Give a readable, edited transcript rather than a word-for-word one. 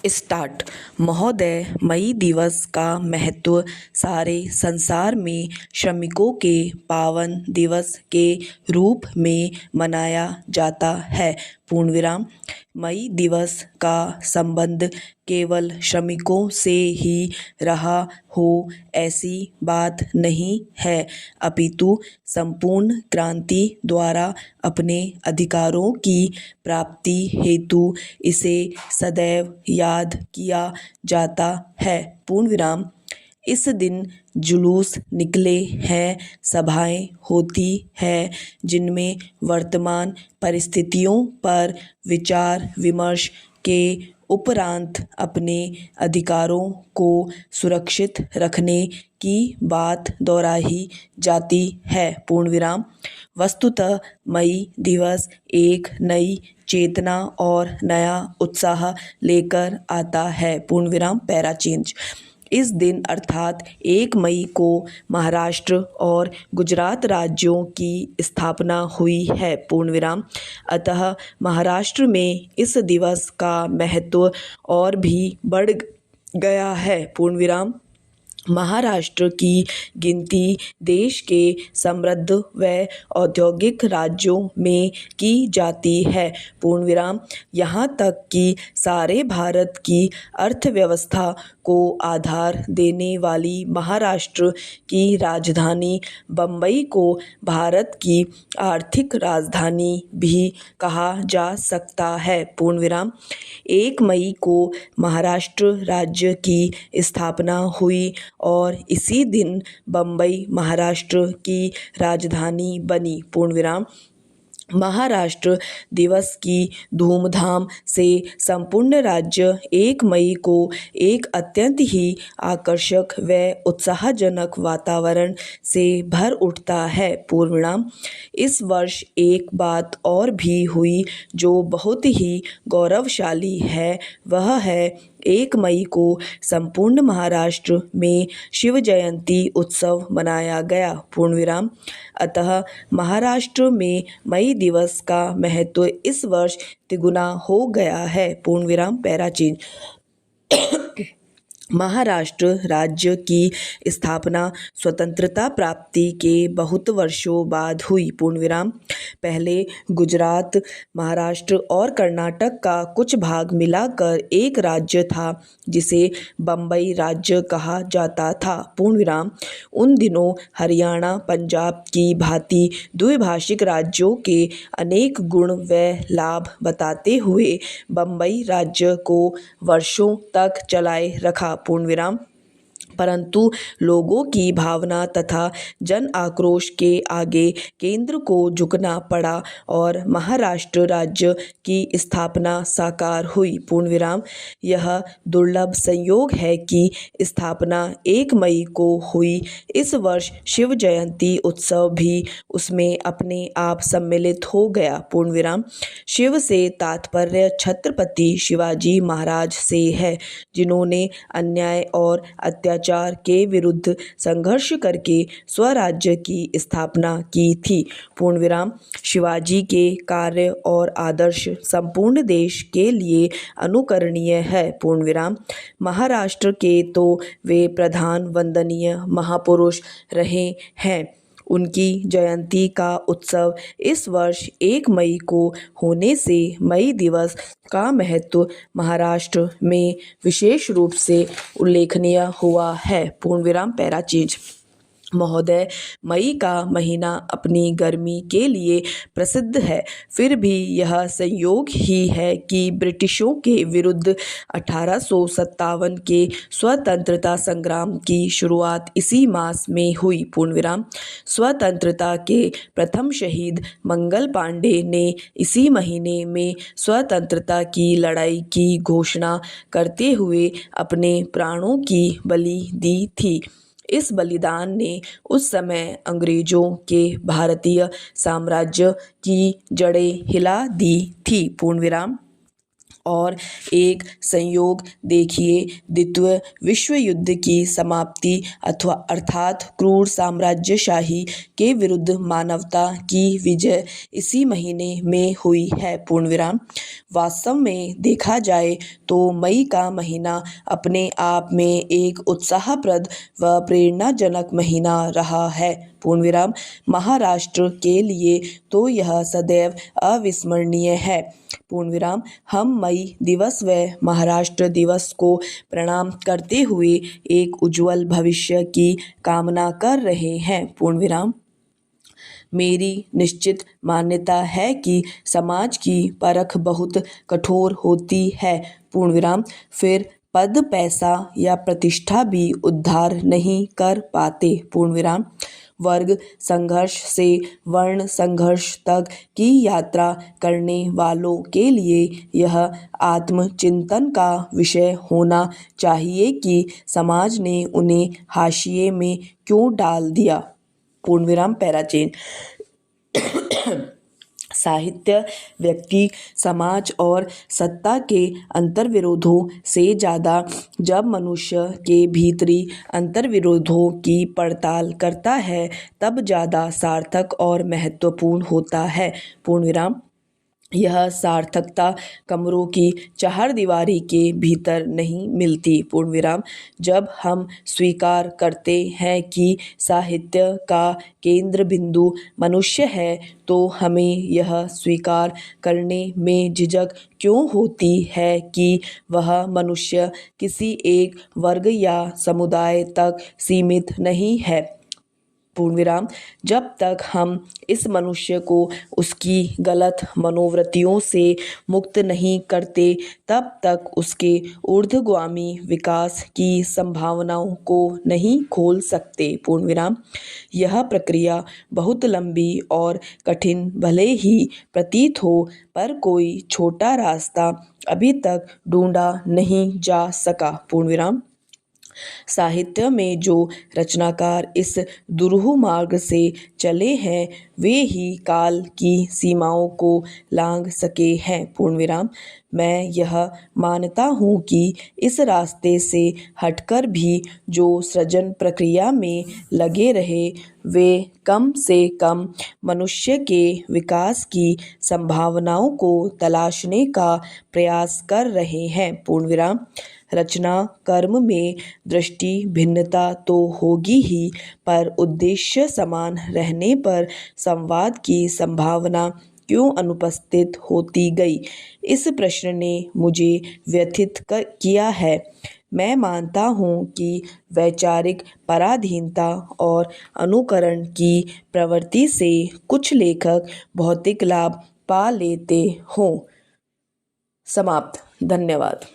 Start. महोदय, मई दिवस का महत्व सारे संसार में श्रमिकों के पावन दिवस के रूप में मनाया जाता है। पूर्णविराम। मई दिवस का संबंध केवल श्रमिकों से ही रहा हो ऐसी बात नहीं है, अपितु संपूर्ण क्रांति द्वारा अपने अधिकारों की प्राप्ति हेतु इसे सदैव याद किया जाता है। पूर्णविराम। इस दिन जुलूस निकले हैं, सभाएं होती हैं जिनमें वर्तमान परिस्थितियों पर विचार विमर्श के उपरांत अपने अधिकारों को सुरक्षित रखने की बात दोहराई जाती है। पूर्णविराम। वस्तुतः मई दिवस एक नई चेतना और नया उत्साह लेकर आता है। पूर्णविराम। Para change. इस दिन अर्थात 1 मई को महाराष्ट्र और गुजरात राज्यों की स्थापना हुई है। पूर्णविराम। अतः महाराष्ट्र में इस दिवस का महत्व और भी बढ़ गया है। पूर्णविराम। महाराष्ट्र की गिनती देश के समृद्ध व औद्योगिक राज्यों में की जाती है। पूर्णविराम। यहाँ तक कि सारे भारत की अर्थव्यवस्था को आधार देने वाली महाराष्ट्र की राजधानी बम्बई को भारत की आर्थिक राजधानी भी कहा जा सकता है। पूर्णविराम। 1 मई को महाराष्ट्र राज्य की स्थापना हुई और इसी दिन बम्बई महाराष्ट्र की राजधानी बनी। पूर्णविराम। महाराष्ट्र दिवस की धूमधाम से संपूर्ण राज्य 1 मई को एक अत्यंत ही आकर्षक व उत्साहजनक वातावरण से भर उठता है। पूर्णविराम। इस वर्ष एक बात और भी हुई जो बहुत ही गौरवशाली है, वह है 1 मई को संपूर्ण महाराष्ट्र में शिव जयंती उत्सव मनाया गया। पूर्णविराम। अतः महाराष्ट्र में मई दिवस का महत्व इस वर्ष तिगुना हो गया है। पूर्णविराम। Para change. महाराष्ट्र राज्य की स्थापना स्वतंत्रता प्राप्ति के बहुत वर्षों बाद हुई। पूर्णविराम। पहले गुजरात, महाराष्ट्र और कर्नाटक का कुछ भाग मिलाकर एक राज्य था जिसे बम्बई राज्य कहा जाता था। पूर्णविराम। उन दिनों हरियाणा पंजाब की भांति द्विभाषिक राज्यों के अनेक गुण व लाभ बताते हुए बम्बई राज्य को वर्षों तक चलाए रखा। पूर्णविराम। परंतु लोगों की भावना तथा जन आक्रोश के आगे केंद्र को झुकना पड़ा और महाराष्ट्र राज्य की स्थापना साकार हुई। पूर्णविराम। यह दुर्लभ संयोग है कि स्थापना 1 मई को हुई। इस वर्ष शिव जयंती उत्सव भी उसमें अपने आप सम्मिलित हो गया। पूर्णविराम। शिव से तात्पर्य छत्रपति शिवाजी महाराज से है, जिन्होंने अन्याय और अत्याचार के विरुद्ध संघर्ष करके स्वराज्य की स्थापना की थी। पूर्णविराम। शिवाजी के कार्य और आदर्श संपूर्ण देश के लिए अनुकरणीय है। पूर्णविराम। महाराष्ट्र के तो वे प्रधान वंदनीय महापुरुष रहे हैं। उनकी जयंती का उत्सव इस वर्ष 1 मई को होने से मई दिवस का महत्व महाराष्ट्र में विशेष रूप से उल्लेखनीय हुआ है। पूर्णविराम। Para change. महोदय, मई का महीना अपनी गर्मी के लिए प्रसिद्ध है, फिर भी यह संयोग ही है कि ब्रिटिशों के विरुद्ध 1857 के स्वतंत्रता संग्राम की शुरुआत इसी मास में हुई। पूर्णविराम। स्वतंत्रता के प्रथम शहीद मंगल पांडे ने इसी महीने में स्वतंत्रता की लड़ाई की घोषणा करते हुए अपने प्राणों की बलि दी थी। इस बलिदान ने उस समय अंग्रेजों के भारतीय साम्राज्य की जड़ें हिला दी थी। पूर्णविराम। और एक संयोग देखिए, द्वितीय विश्व युद्ध की समाप्ति अथवा अर्थात क्रूर साम्राज्यशाही के विरुद्ध मानवता की विजय इसी महीने में हुई है। पूर्णविराम। वास्तव में देखा जाए तो मई का महीना अपने आप में एक उत्साहप्रद व प्रेरणाजनक महीना रहा है। पूर्णविराम। महाराष्ट्र के लिए तो यह सदैव अविस्मरणीय है। पूर्णविराम। हम मई दिवस व महाराष्ट्र दिवस को प्रणाम करते हुए एक उज्जवल भविष्य की कामना कर रहे हैं। पूर्णविराम। मेरी निश्चित मान्यता है कि समाज की परख बहुत कठोर होती है। पूर्णविराम। फिर पद, पैसा या प्रतिष्ठा भी उद्धार नहीं कर पाते। पूर्णविराम। वर्ग संघर्ष से वर्ण संघर्ष तक की यात्रा करने वालों के लिए यह आत्मचिंतन का विषय होना चाहिए कि समाज ने उन्हें हाशिए में क्यों डाल दिया। पूर्णविराम। पैराचेन। साहित्य व्यक्ति, समाज और सत्ता के अंतर्विरोधों से ज़्यादा जब मनुष्य के भीतरी अंतर्विरोधों की पड़ताल करता है तब ज़्यादा सार्थक और महत्वपूर्ण होता है। पूर्णविराम। यह सार्थकता कमरों की चारदीवारी के भीतर नहीं मिलती। पूर्णविराम। जब हम स्वीकार करते हैं कि साहित्य का केंद्र बिंदु मनुष्य है तो हमें यह स्वीकार करने में झिझक क्यों होती है कि वह मनुष्य किसी एक वर्ग या समुदाय तक सीमित नहीं है। पूर्णविराम। जब तक हम इस मनुष्य को उसकी गलत मनोवृत्तियों से मुक्त नहीं करते तब तक उसके ऊर्ध्वगामी विकास की संभावनाओं को नहीं खोल सकते। पूर्णविराम। यह प्रक्रिया बहुत लंबी और कठिन भले ही प्रतीत हो, पर कोई छोटा रास्ता अभी तक ढूंढा नहीं जा सका। पूर्णविराम। साहित्य में जो रचनाकार इस दुरूह मार्ग से चले हैं वे ही काल की सीमाओं को लांघ सके हैं। पूर्णविराम। मैं यह मानता हूँ कि इस रास्ते से हटकर भी जो सृजन प्रक्रिया में लगे रहे वे कम से कम मनुष्य के विकास की संभावनाओं को तलाशने का प्रयास कर रहे हैं। पूर्णविराम। रचना कर्म में दृष्टि भिन्नता तो होगी ही, पर उद्देश्य समान रहने पर संवाद की संभावना क्यों अनुपस्थित होती गई, इस प्रश्न ने मुझे व्यथित किया है। मैं मानता हूँ कि वैचारिक पराधीनता और अनुकरण की प्रवृत्ति से कुछ लेखक भौतिक लाभ पा लेते हों। समाप्त। धन्यवाद।